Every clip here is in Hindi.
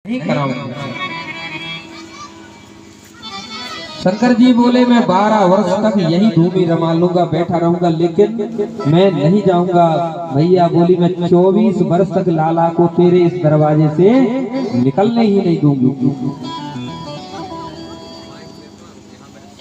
नहीं कराऊंगा। शंकर जी बोले मैं 12 वर्ष तक यही भूमि रमा लूंगा, बैठा रहूंगा, लेकिन मैं नहीं जाऊंगा। भैया बोली मैं 24 वर्ष तक लाला को तेरे इस दरवाजे से निकलने ही नहीं दूंगी।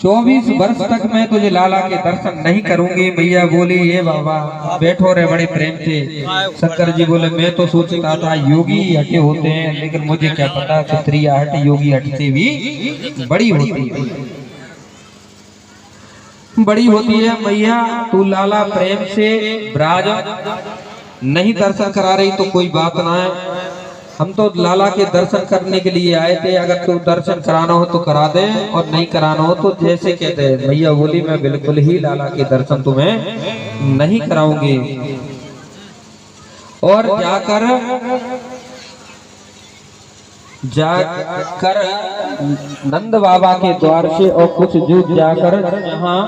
24 वर्ष तक मैं तुझे लाला के दर्शन नहीं करूंगी। भैया बोली ये बाबा बैठो रे बड़े प्रेम से। शंकर जी बोले मैं तो सोचता था योगी हटे होते हैं, लेकिन मुझे क्या पता क्षत्रिय हट योगी हट से भी बड़ी होती है, बड़ी होती है। भैया तू लाला प्रेम से ब्राज नहीं दर्शन करा रही तो कोई बात ना है, हम तो लाला के दर्शन करने के लिए आए थे। अगर तू दर्शन कराना हो तो करा दे और नहीं कराना हो तो जैसे कहते हैं। भैया बोली मैं बिल्कुल ही लाला के दर्शन तुम्हें नहीं कराऊंगी। और जाकर नंद बाबा के द्वार से और कुछ दूर जाकर यहाँ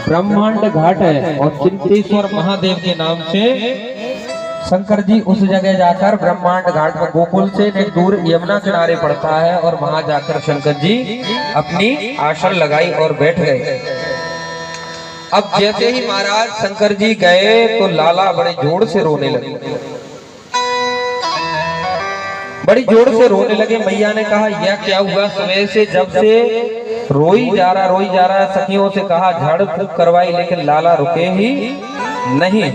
ब्रह्मांड घाट है और चिंतेश्वर महादेव के नाम से शंकर जी उस जगह जाकर ब्रह्मांड घाट पर गोकुल से एक दूर यमुना किनारे पड़ता है और वहां जाकर शंकर जी अपनी आसन लगाई और बैठ गए। अब जैसे ही महाराज शंकर जी गए तो लाला बड़े जोर से रोने लगे, बड़ी जोर से रोने लगे। मैया ने कहा यह क्या हुआ? सुबह से जब से रोई जा रहा। सखियों से कहा झाड़ फूक करवाई, लेकिन लाला रुके ही नहीं।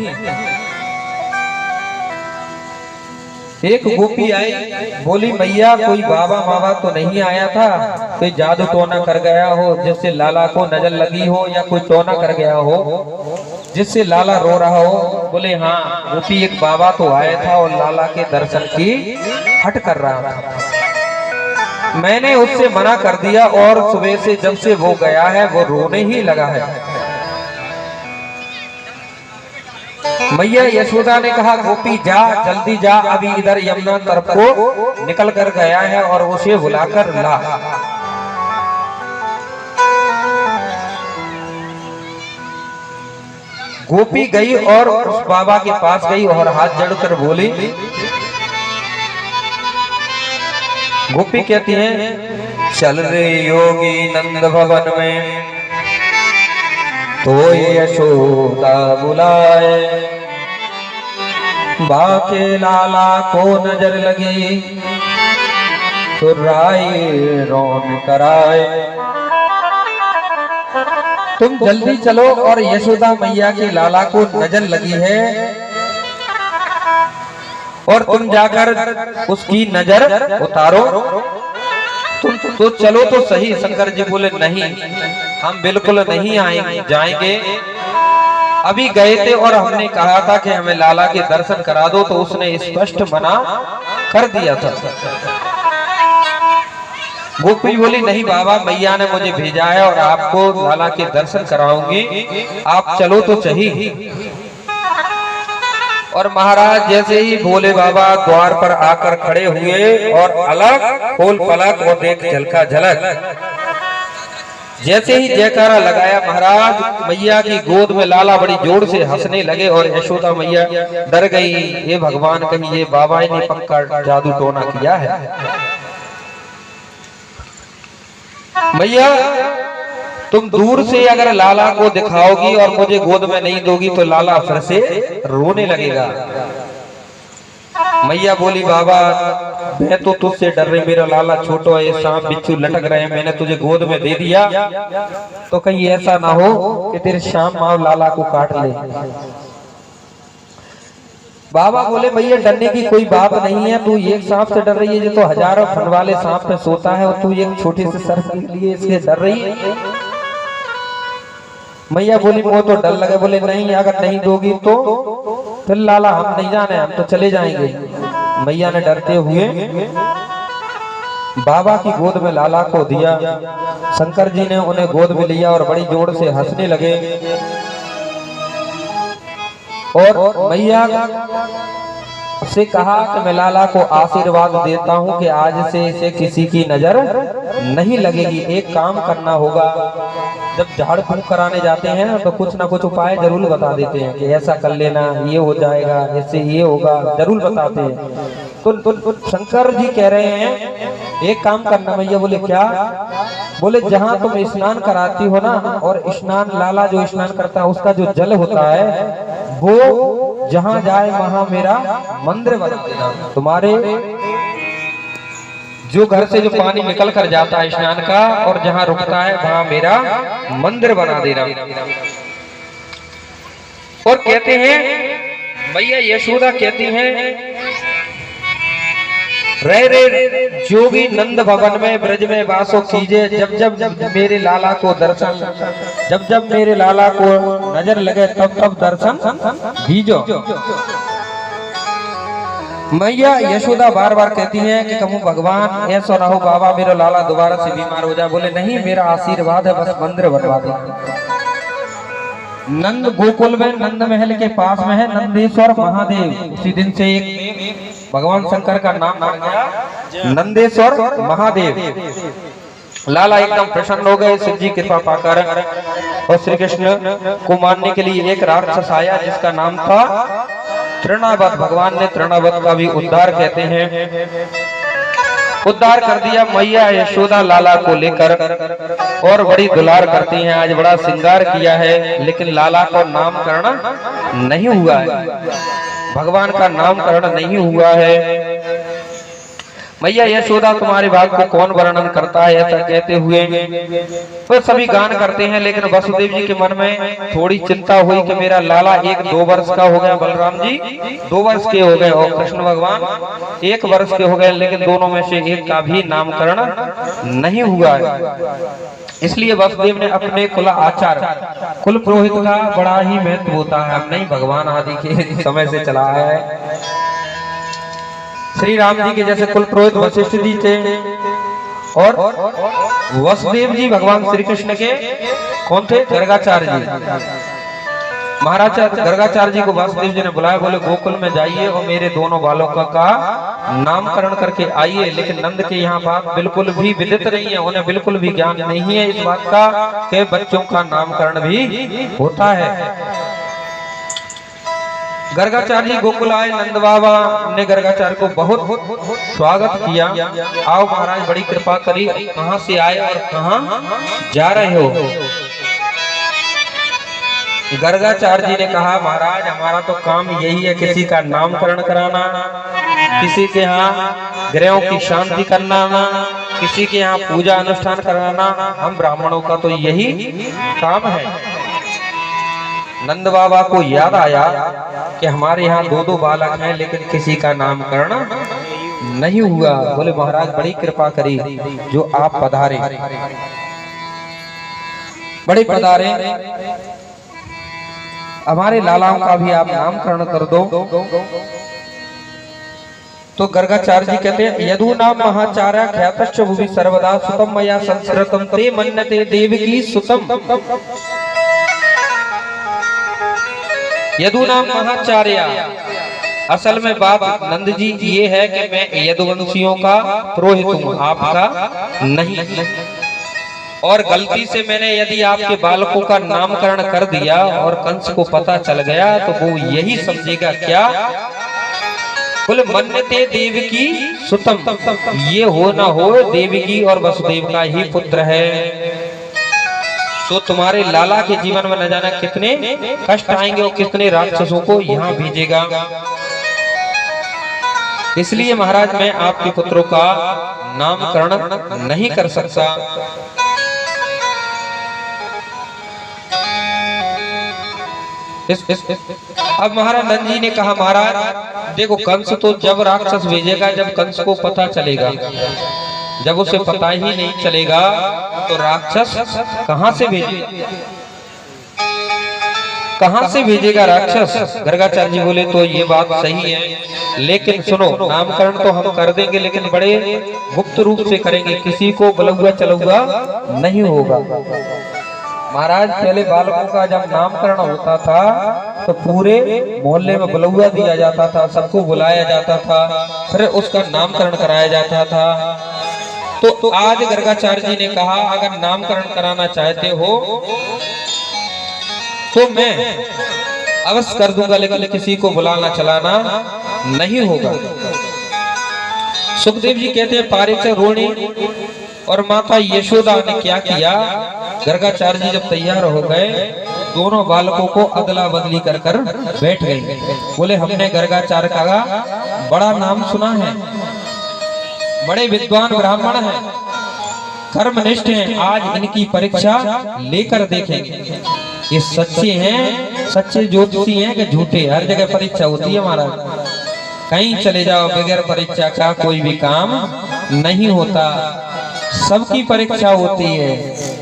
एक गोपी आई, बोली मैया कोई बाबा मावा तो नहीं आया था, कोई जादू टोना कर गया हो जिससे लाला को नजर लगी हो, या कोई टोना कर गया हो जिससे लाला रो रहा हो? बोले हाँ गोपी एक बाबा तो आया था और लाला के दर्शन की हट कर रहा था। मैंने उससे मना कर दिया और सुबह से जब से वो गया है वो रोने ही लगा है। मैया यशोदा ने कहा गोपी जा जल्दी जा, अभी इधर यमुना तरफ को निकल कर गया है और उसे बुलाकर ला। गोपी गई और उस बाबा के पास गई और हाथ जोड़कर बोली। गोपी कहती है चल रे योगी नंद भवन में तो यशोदा बुलाए, बाके लाला को नजर लगी तो राय रौन कराए। तुम जल्दी चलो और यशोदा मैया के लाला को नजर लगी है और तुम जाकर उसकी नजर उतारो। तुम तो चलो तो सही। शंकर जी बोले नहीं हम बिल्कुल नहीं आएंगे जाएंगे। अभी गए थे और हमने कहा था कि हमें लाला के दर्शन करा दो, तो उसने स्पष्ट मना कर दिया था। गोपी बोली नहीं बाबा मैया ने मुझे भेजा है और आपको लाला के दर्शन कराऊंगी, आप चलो तो सही। और महाराज जैसे ही भोले बाबा द्वार पर आकर खड़े हुए और अलग खोल पलक और देख झलका झलक, जैसे ही जयकारा लगाया महाराज मैया की गोद में लाला बड़ी जोर से हंसने लगे और यशोदा मैया डर गई। ये भगवान कहीं ये बाबा ने पक्का जादू टोना किया है। मैया तुम दूर से अगर लाला को दिखाओगी और मुझे गोद में नहीं दोगी तो लाला फिर से रोने लगेगा। मैया बोली बाबा मैं तो तुझसे डर रही, मेरा लाला छोटो है, सांप बिच्छू लटक रहे हैं, मैंने तुझे गोद में दे दिया तो कहीं ऐसा ना हो कि तेरे शाम माव लाला को काट ले। बाबा बोले भैया डरने की कोई बात नहीं है, तू एक सांप से डर रही है जो तो हजारों फन वाले सांप पे सोता है और तू एक छोटे से सर्प के लिए इसलिए डर रही है। मैया बोली वो तो डर लगे। बोले नहीं अगर नहीं दोगी तो फिर लाला हम नहीं जाने, हम तो चले जाएंगे। मैया ने डरते हुए बाबा की गोद में लाला को दिया। शंकर जी ने उन्हें गोद में लिया और बड़ी जोर से हंसने लगे और मैया से कहा कि मैं लाला को आशीर्वाद देता हूं कि आज से इसे किसी की नजर नहीं लगेगी। एक काम करना होगा, जब झाड़ फूंक कराने जाते हैं ना तो कुछ ना कुछ उपाय जरूर बता देते हैं कि ऐसा कर लेना, ये हो जाएगा, इससे ये होगा, जरूर बताते हैं। तो शंकर जी कह रहे हैं एक काम करना भैया। बोले क्या? बोले जहां तुम स्नान कराती हो ना, और स्नान लाला जो स्नान करता है उसका जो जल होता है वो जहां जाए वहां मेरा मंदिर बना देना। तुम्हारे जो घर से जो पानी निकल कर जाता है स्नान का और जहां रुकता है वहां मेरा मंदिर बना देना। और कहते हैं मैया यशोदा कहती हैं रह रे जोगी नंद भवन में ब्रज में वासो कीजे, जब जब मेरे लाला को दर्शन, जब जब मेरे लाला को नजर लगे तब तब दर्शन दीजो। मैया यशोदा बार बार कहती हैं कि कहूँ भगवान ऐसा ना हो बाबा मेरा लाला दोबारा से बीमार हो जाए। बोले नहीं, मेरा आशीर्वाद है, बस मंदिर बनवा दे। नंद गोकुल में नंद महल के पास में है नंदेश्वर महादेव। उसी दिन से एक भगवान शंकर का नाम पड़ गया नंदेश्वर महादेव। लाला एकदम प्रसन्न हो गए शिव जी कृपा पाकर, और श्री कृष्ण को मारने के लिए एक राक्षस आया जिसका नाम था तृणावत। भगवान ने तृणावत का भी उद्धार कहते हैं उद्धार कर दिया। मैया यशोदा लाला को लेकर और बड़ी दुलार करती हैं। आज बड़ा श्रृंगार किया है लेकिन लाला को नामकरण नहीं हुआ है, भगवान का नामकरण नहीं हुआ है। मैया यशोदा तुम्हारे भाग को कौन वर्णन करता है, ऐसा कहते हुए तो सभी गान करते हैं। लेकिन वसुदेव जी के मन में थोड़ी चिंता हुई कि मेरा लाला 1-2 वर्ष का हो गया, बलराम जी 2 वर्ष के हो गए और कृष्ण भगवान 1 वर्ष के हो गए, लेकिन दोनों में से एक का भी नामकरण नहीं हुआ है। इसलिए वसुदेव ने अपने कुल आचार, कुल पुरोहित का बड़ा ही महत्व होता है, हम नहीं भगवान आदि के समय से चला है। श्री राम जी के जैसे कुल पुरोहित वशिष्ठ जी थे और वसुदेव जी भगवान श्री कृष्ण के कौन थे? गर्गाचार्य जी। महाराज गर्गाचार्य जी को वासुदेव जी ने बुलाया, बोले गोकुल में जाइए और मेरे दोनों बालकों का नामकरण करके आइए। लेकिन नंद के यहाँ बात बिल्कुल भी विदित नहीं है, उन्हें बिल्कुल भी ज्ञान नहीं है इस बात का कि बच्चों का नामकरण भी होता है। गर्गाचार्य जी गोकुल आए, नंद बाबा ने गर्गाचार्य को बहुत स्वागत किया। आओ महाराज बड़ी कृपा करी, कहां से आए और कहां जा रहे हो? गर्गाचार्य जी ने कहा महाराज हमारा तो काम यही है किसी का नामकरण कराना, किसी के यहाँ ग्रहों की शांति कराना, किसी के यहाँ पूजा अनुष्ठान कराना, हम ब्राह्मणों का तो यही काम है। नंद बाबा को याद आया कि हमारे यहाँ 2-2 बालक हैं लेकिन किसी का नामकरण नहीं हुआ। बोले महाराज बड़ी कृपा करी जो आप पधारे, बड़े पधारे, हमारे लालाओं का भी आप नामकरण कर दो। तो गर्गाचार्य जी कहते हैं यदु नाम महाचार्य ख्यातश्च भुवि सर्वदा सुतम मया संस्कृतम ते मन्यते देवकी सुतम। यदु नाम महाचार्य, असल में बात नंद जी ये है कि मैं यदुवंशियों का पुरोहित हूँ, आपका नहीं। और गलती से मैंने यदि आपके बालकों का नामकरण कर दिया और कंस को पता चल गया तो वो यही समझेगा क्या? बोले मन्यते देवकी सुतम, ये हो ना हो देवकी और वसुदेव का ही पुत्र है। तो तुम्हारे लाला के जीवन में न जाना कितने कष्ट आएंगे और कितने राक्षसों को यहाँ भेजेगा। इसलिए महाराज मैं आपके पुत्रों का नामकरण नहीं कर सकता। अब महाराज नंद जी ने कहा महाराज देखो कंस तो जब राक्षस भेजेगा जब कंस को पता चलेगा, जब उसे पता ही नहीं चलेगा तो राक्षस कहां से भेजेगा, कहां से भेजेगा राक्षस? गर्गाचार्य जी बोले तो ये बात सही है, लेकिन सुनो नामकरण तो हम कर देंगे लेकिन बड़े गुप्त रूप से करेंगे, किसी को बुलौआ चलौआ नहीं होगा। महाराज पहले बालकों का जब नामकरण होता था तो पूरे मोहल्ले में बुलौआ दिया जाता था, सबको बुलाया जाता था, फिर उसका नामकरण कराया जाता था। तो आज गर्गाचार्य जी ने कहा अगर नामकरण कराना चाहते हो तो मैं अवश्य कर दूंगा, लेकिन किसी को बुलाना चलाना नहीं होगा। सुखदेव जी कहते हैं पारीक्षक रोणी और माता यशोदा ने क्या किया, गर्गाचार्य जी जब तैयार हो गए दोनों बालकों को अदला बदली कर कर बैठ गए। बोले हमने गर्गाचार्य का बड़ा नाम सुना है, बड़े विद्वान ब्राह्मण हैं, कर्मनिष्ठ हैं, आज इनकी परीक्षा लेकर देखेंगे ये सच्चे हैं, सच्चे ज्योतिषी हैं कि झूठे। हर जगह परीक्षा होती है महाराज, कहीं चले जाओ बगैर परीक्षा का कोई भी काम नहीं होता, सबकी परीक्षा होती है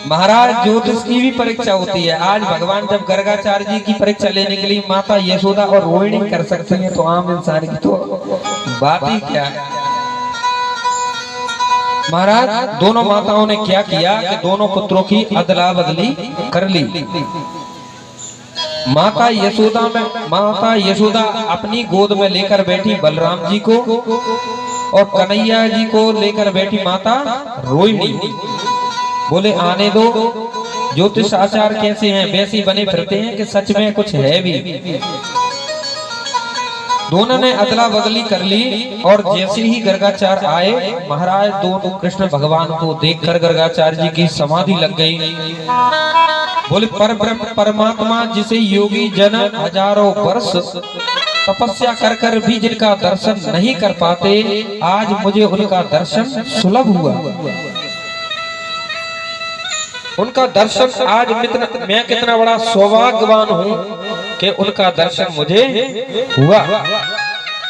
महाराज। ज्योतिष की भी परीक्षा होती है। आज भगवान जब गर्गाचार्य जी की परीक्षा लेने के लिए माता यशोदा और रोहिणी कर सकते हैं तो आम इंसान की तो बात ही क्या है। महाराज दोनों माताओं ने क्या किया कि दोनों पुत्रों की अदला बदली कर ली। माता यशोदा अपनी गोद में लेकर बैठी बलराम जी को और कन्हैया जी को लेकर बैठी माता रोहिणी। बोले आने दो, ज्योतिष आचार कैसे हैं वैसे बने फिरते हैं कि सच में कुछ है भी। दोनों ने अदला बदली कर ली और जैसे ही गर्गाचार्य आए महाराज दोनों कृष्ण भगवान को देखकर गर्गाचार्य जी की समाधि लग गई। बोले परब्रह्म परमात्मा जिसे योगी जन हजारों वर्ष तपस्या कर कर भी जिनका दर्शन नहीं कर पाते, आज मुझे उनका दर्शन सुलभ हुआ। उनका दर्शन आज मैं कितना बड़ा सौभाग्यवान हूँ कि उनका दर्शन मुझे हुआ।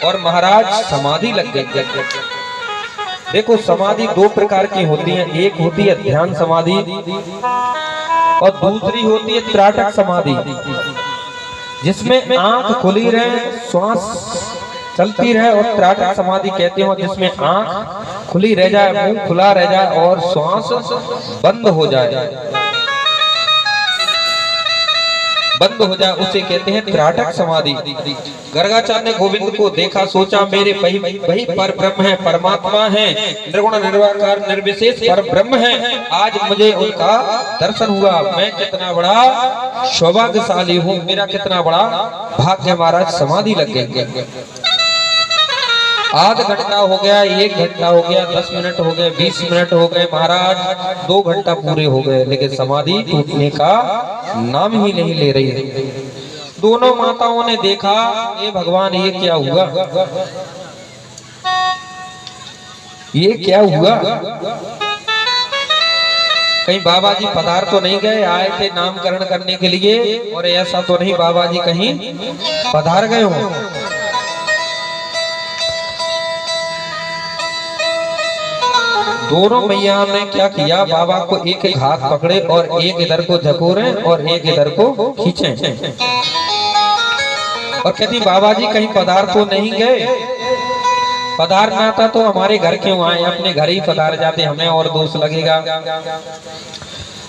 और महाराज समाधि लग गई। देखो समाधि दो प्रकार की होती है, एक होती है ध्यान समाधि और दूसरी होती है त्राटक समाधि, जिसमें आंख खुली रहे श्वास चलती रहे, और त्राटक समाधि कहते हो जिसमें आंख खुली रह जाए, मुंह खुला रह जाए और श्वास बंद हो जाए, उसे कहते हैं त्राटक समाधि। गर्गाचार्य ने गोविंद को देखा, सोचा मेरे वही पर ब्रह्म है, परमात्मा है, निर्गुण निर्वाकार निर्विशेष पर ब्रह्म है, आज मुझे उनका दर्शन हुआ। मैं कितना बड़ा सौभाग्यशाली हूँ, मेरा कितना बड़ा भाग्य। महाराज समाधि लग गई। आधा घंटा हो गया, 1 घंटा हो गया, 10 मिनट हो गए, 20 मिनट हो गए, महाराज 2 घंटा पूरे हो गए, लेकिन समाधि टूटने का नाम ही नहीं ले रही है। दोनों माताओं ने देखा ये भगवान ये क्या हुआ, ये क्या हुआ, कहीं बाबा जी पधार तो नहीं गए, आए थे नामकरण करने के लिए, और ऐसा तो नहीं बाबा जी कहीं पधार गए हो। दोनों मैया ने क्या किया, बाबा को एक एक हाथ पकड़े और एक इधर को झकोरे और एक इधर को खींचे, और कहती बाबा जी कहीं पधार तो नहीं गए, पधारना था तो हमारे घर क्यों आए, अपने घर ही पधार जाते, हमें और दोष लगेगा।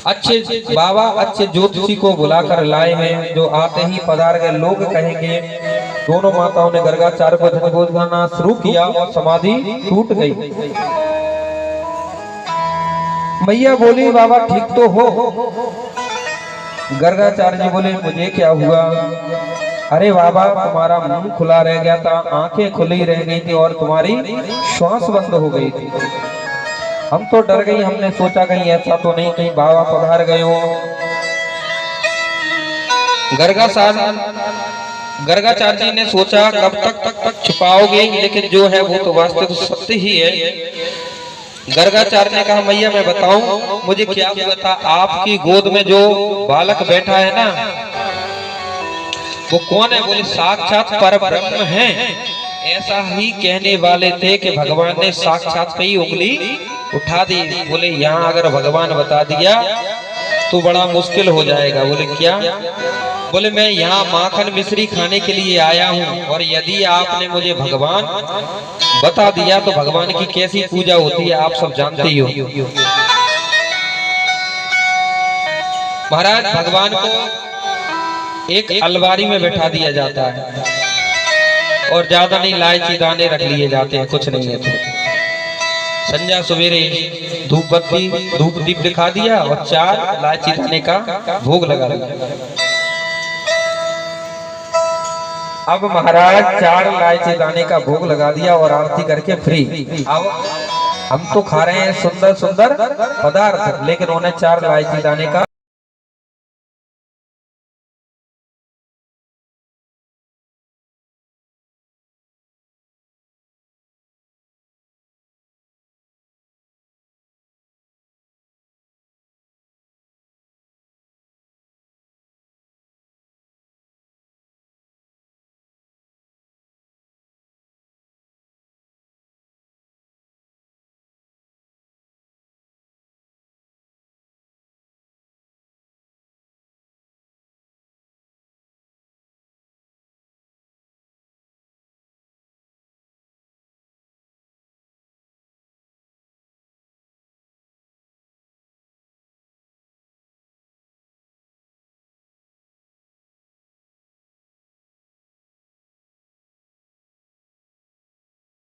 अच्छे बाबा अच्छे ज्योतिषी को बुलाकर लाए हैं, जो आते ही पधार गए लोग कहेंगे। दोनों माताओं ने गर्गाचार्य को धनबोधना शुरू किया और समाधि टूट गई। मैया बोली बाबा ठीक तो हो। गर्गाचार्य जी बोले मुझे क्या हुआ, अरे बाबा तुम्हारा मुंह खुला रह गया था, आंखें खुली रह गई थी और तुम्हारी श्वास बंद हो गई थी, हम तो डर गई, हमने सोचा कहीं ऐसा तो नहीं कहीं बाबा पधार गए हो। गर्गाचार्य जी ने सोचा कब तक छुपाओगे, लेकिन जो है वो तो वास्तव सत्य ही है। गर्गाचार्य ने कहा मैया मैं बताऊं मुझे क्या हुआ था, आपकी गोद में जो बालक बैठा है ना वो कौन है, बोले साक्षात पर ब्रह्म है। ऐसा ही कहने वाले थे कि भगवान ने साक्षात पे ही उंगली उठा दी। बोले यहाँ अगर भगवान बता दिया तो बड़ा मुश्किल हो जाएगा। बोले क्या, बोले मैं यहाँ माखन मिश्री खाने के लिए आया हूँ, और यदि आपने मुझे भगवान बता दिया तो भगवान की कैसी पूजा होती है आप सब जानते ही हो। महाराज भगवान को एक अलमारी में बैठा दिया जाता है और ज्यादा नहीं इलायची दाने रख लिए जाते हैं, कुछ नहीं है तो संध्या सवेरे धूप बत्ती धूप दीप दिखा दिया और 4 इलायची दाने का भोग लगा दिया। अब महाराज 4 इलायची दाने का भोग लगा दिया और आरती करके फ्री। अब हम तो खा रहे हैं सुंदर सुंदर पदार्थ, लेकिन उन्हें 4 इलायची दाने का